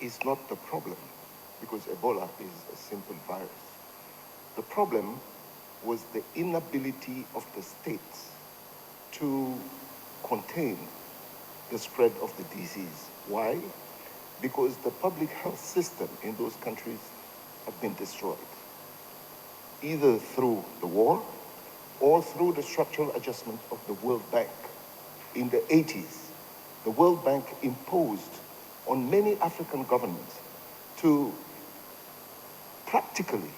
is not the problem, because Ebola is a simple virus. The problem was the inability of the states to contain the spread of the disease. Why? Because the public health system in those countries have been destroyed, either through the war or through the structural adjustment of the World Bank. In the 80s, the World Bank imposed on many African governments to practically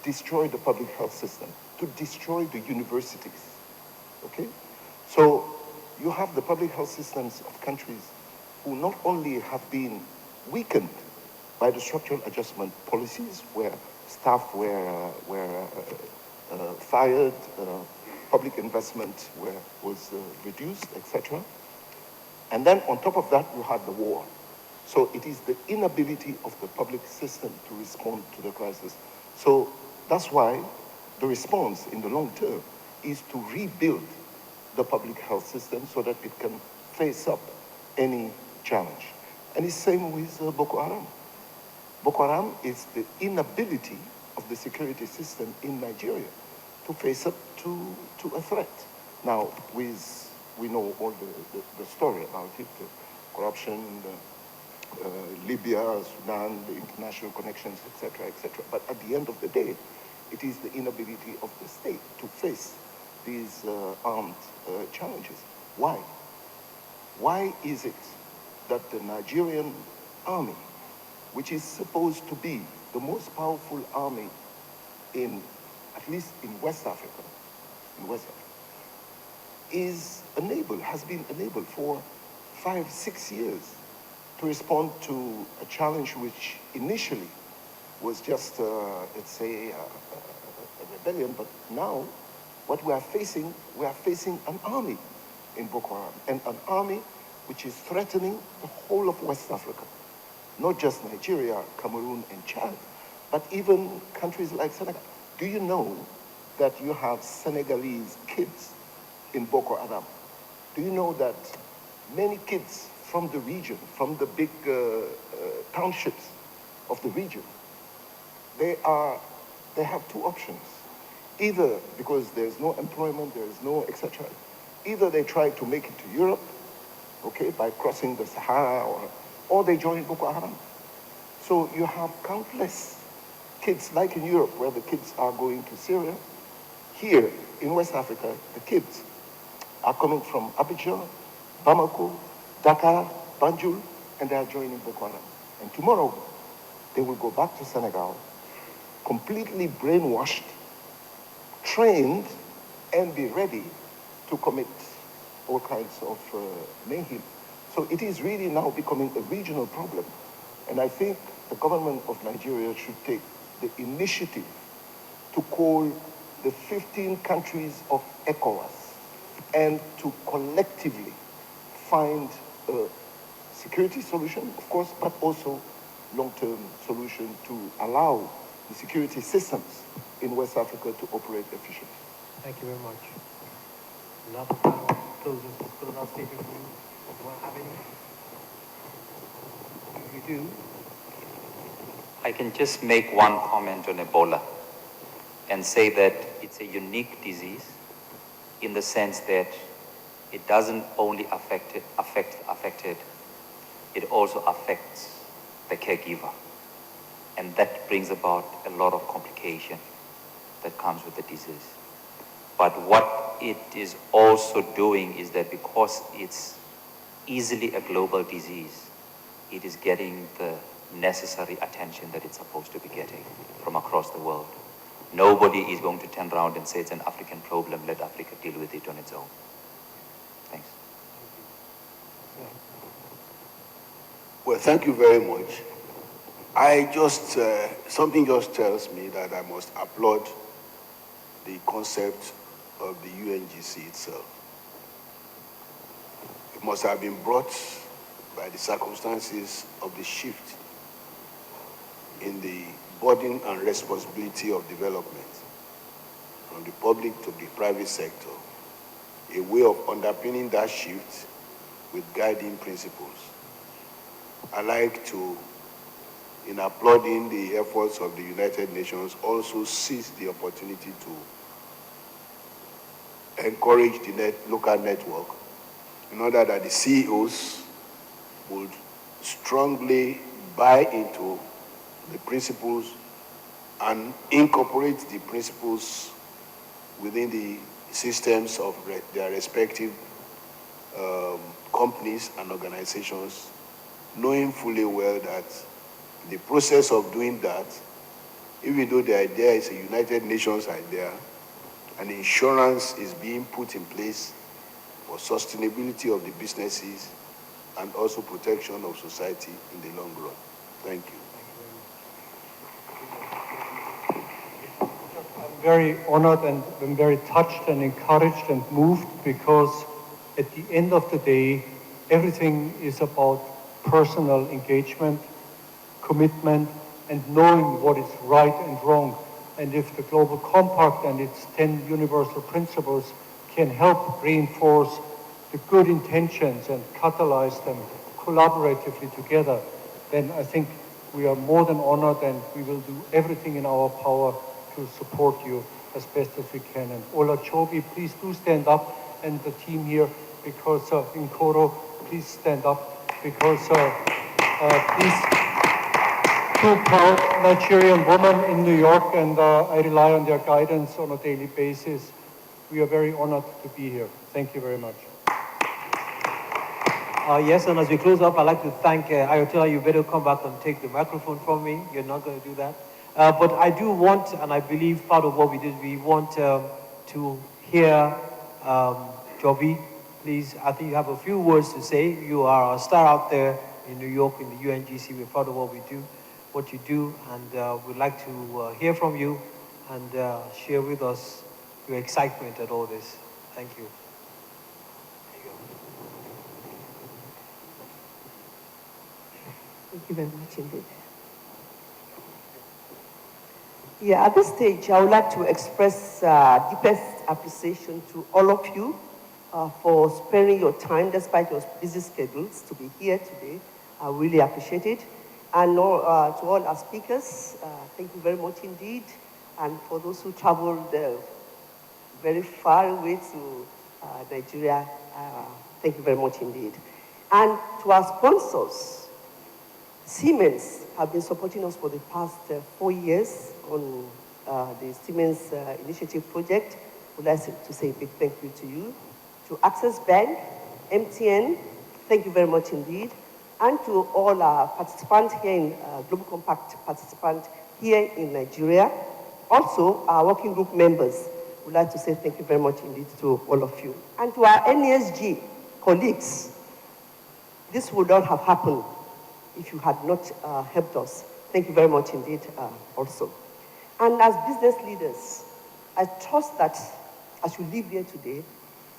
destroy the public health system, to destroy the universities, okay? So you have the public health systems of countries who not only have been weakened by the structural adjustment policies, where staff were fired, public investment was reduced, etc. And then on top of that, you had the war. So it is the inability of the public system to respond to the crisis. So that's why the response in the long term is to rebuild the public health system so that it can face up any challenge. And it's the same with Boko Haram. Boko Haram is the inability of the security system in Nigeria to face up to a threat. Now, we know all the story about it, the corruption, Libya, Sudan, the international connections, etc., etc. But at the end of the day, it is the inability of the state to face these armed challenges. Why? Why is it that the Nigerian army, which is supposed to be the most powerful army at least in West Africa, has been unable for 5-6 years to respond to a challenge which initially was just, let's say, a rebellion, but now what we are facing an army in Boko Haram, and an army which is threatening the whole of West Africa, not just Nigeria, Cameroon, and Chad, but even countries like Senegal. Do you know that you have Senegalese kids in Boko Haram? Do you know that many kids from the region, from the big townships of the region, they have two options. Either because there's no employment, there is no etc. Either they try to make it to Europe, okay, by crossing the Sahara, or they join Boko Haram. So you have countless kids, like in Europe, where the kids are going to Syria. Here in West Africa, the kids are coming from Abidjan, Bamako, Dakar, Banjul, and they are joining Boko Haram. And tomorrow, they will go back to Senegal, completely brainwashed, trained, and be ready to commit all kinds of mayhem. So it is really now becoming a regional problem. And I think the government of Nigeria should take the initiative to call the 15 countries of ECOWAS and to collectively find a security solution, of course, but also long-term solution to allow the security systems in West Africa to operate efficiently. Thank you very much. Last final closing statement from you. Do you want to have any? You do. I can just make one comment on Ebola and say that it's a unique disease in the sense that it doesn't only affect affected, it also affects the caregiver. And that brings about a lot of complication that comes with the disease. But what it is also doing is that because it's easily a global disease, it is getting the necessary attention that it's supposed to be getting from across the world. Nobody is going to turn around and say it's an African problem, let Africa deal with it on its own. Thanks. Well, thank you very much. Something just tells me that I must applaud the concept of the UNGC itself. It must have been brought by the circumstances of the shift in the burden and responsibility of development from the public to the private sector, a way of underpinning that shift with guiding principles. I like to in applauding the efforts of the United Nations, also seized the opportunity to encourage the local network in order that the CEOs would strongly buy into the principles and incorporate the principles within the systems of their respective companies and organizations, knowing fully well that the process of doing that, even though the idea is a United Nations idea, and insurance is being put in place for sustainability of the businesses and also protection of society in the long run. Thank you. I'm very honored and I'm very touched and encouraged and moved because at the end of the day, everything is about personal engagement, commitment, and knowing what is right and wrong. And if the Global Compact and its 10 universal principles can help reinforce the good intentions and catalyze them collaboratively together, then I think we are more than honored and we will do everything in our power to support you as best as we can. And Ola Chobi, please do stand up, and the team here, because in Koro, please stand up, because these two proud Nigerian women in New York, and I rely on their guidance on a daily basis. We are very honored to be here. Thank you very much. Yes, and as we close up, I'd like to thank Ayotela. You better come back and take the microphone from me. You're not going to do that. But I do want, and I believe part of what we did, we want to hear Joby. Please, I think you have a few words to say. You are a star out there in New York in the UNGC. We're proud of what we do, what you do, and we'd like to hear from you and share with us your excitement at all this. Thank you. Thank you very much indeed. Yeah, at this stage, I would like to express deepest appreciation to all of you for sparing your time despite your busy schedules to be here today. I really appreciate it. And to all our speakers, thank you very much indeed. And for those who traveled very far away to Nigeria, thank you very much indeed. And to our sponsors, Siemens have been supporting us for the past 4 years on the Siemens Initiative project. We'd like to say a big thank you to you. To Access Bank, MTN, thank you very much indeed. And to all our participants here in Global Compact participants here in Nigeria. Also, our working group members, we'd like to say thank you very much indeed to all of you. And to our NESG colleagues, this would not have happened if you had not helped us. Thank you very much indeed also. And as business leaders, I trust that as you leave here today,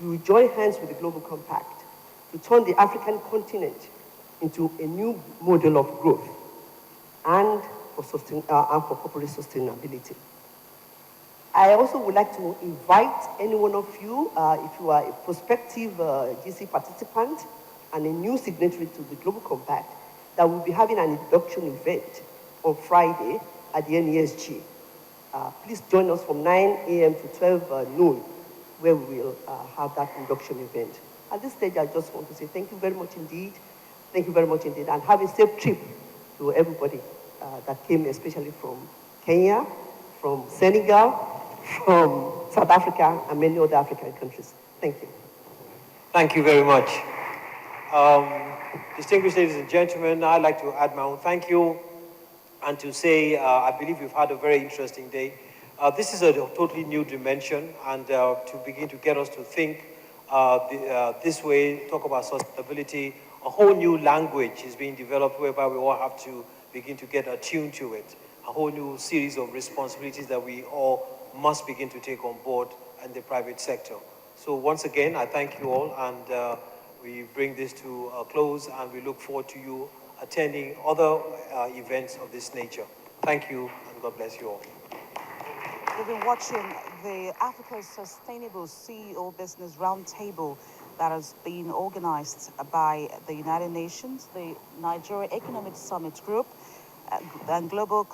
you will join hands with the Global Compact to turn the African continent into a new model of growth and for corporate sustainability. I also would like to invite any one of you, if you are a prospective GC participant and a new signatory to the Global Compact, that we'll be having an induction event on Friday at the NESG. Please join us from 9 a.m. to 12 noon, where we will have that induction event. At this stage, I just want to say thank you very much indeed. Thank you very much indeed, and have a safe trip to everybody that came, especially from Kenya, from Senegal, from South Africa, and many other African countries. Thank you. Thank you very much. Distinguished ladies and gentlemen, I'd like to add my own thank you and to say I believe we've had a very interesting day. This is a totally new dimension, and to begin to get us to think this way, talk about sustainability, a whole new language is being developed whereby we all have to begin to get attuned to it, a whole new series of responsibilities that we all must begin to take on board in the private sector. So once again, I thank you all, and we bring this to a close, and we look forward to you attending other events of this nature. Thank you, and God bless you all. We've been watching the Africa Sustainable CEO Business Roundtable that has been organized by the United Nations, the Nigeria Economic Summit Group, and global